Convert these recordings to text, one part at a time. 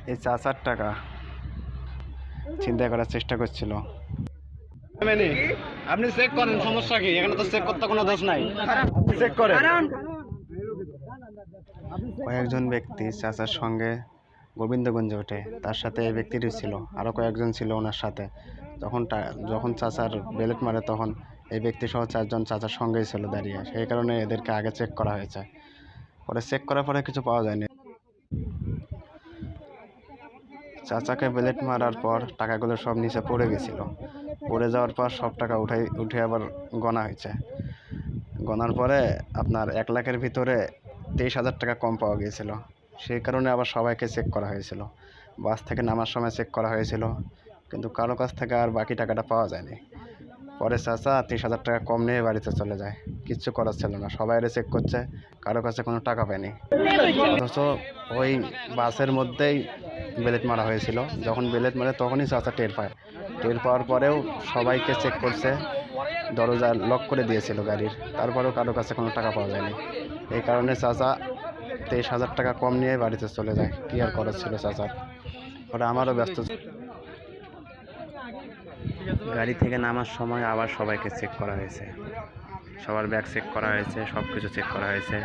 এই চাচার টাকা ছিনতাই করার চেষ্টা করছিল। আপনি চেক করেন, সমস্যা কি? এখানে তো চেক করতে কোনো দোষ নাই, চেক করেন। কয়েকজন ব্যক্তি চাচার সঙ্গে গোবিন্দগঞ্জে ওঠে, তার সাথে এই ব্যক্তিটি ছিল, আরও কয়েকজন ছিল ওনার সাথে। যখন চাচার বেলেট মারে তখন এই ব্যক্তি সহ 4 জন চাচার সঙ্গেই ছিল দাঁড়িয়ে, সেই কারণে এদেরকে আগে চেক করা হয়েছে। পরে চেক করার পরে কিছু পাওয়া যায়নি। চাচাকে বেলেট মারার পর টাকাগুলো সব নিচে পড়ে গেছিল। পড়ে যাওয়ার পর সব টাকা উঠে আবার গণা হয়েছে। গণার পরে আপনার 1 লাখের ভিতরে 23,000 টাকা কম পাওয়া গিয়েছিল। সেই কারণে আবার সবাইকে চেক করা হয়েছিল। বাস থেকে নামার সময় চেক করা হয়েছিল, কিন্তু কারো কাছ থেকে আর বাকি টাকাটা পাওয়া যায়নি। পরে চাচা 30,000 টাকা কম নিয়ে বাড়িতে চলে যায়। কিচ্ছু করার ছিল না, সবাই চেক করছে, কারো কাছে কোনো টাকা পায়নি। অথচ ওই বাসের মধ্যেই বেলেট মারা হয়েছিল। যখন বেলেট মারে তখনই চাচা টের পায়। টের পাওয়ার পরেও সবাইকে চেক করছে, দরজা লক করে দিয়েছিল গাড়ির, তারপরেও কারো কাছে কোনো টাকা পাওয়া যায়নি। এই কারণে চাচা 23,000 টাকা কম নিয়ে বাড়িতে চলে যায়। কী আর করার ছিল চাচার। ওটা আমারও ব্যস্ত। গাড়ি থেকে নামার সময় আবার সবাইকে চেক করা হয়েছে, সবার ব্যাগ চেক করা হয়েছে, সব কিছু চেক করা হয়েছে,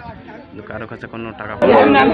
কিন্তু কারো কাছে কোনো টাকা পাওয়া যায়নি।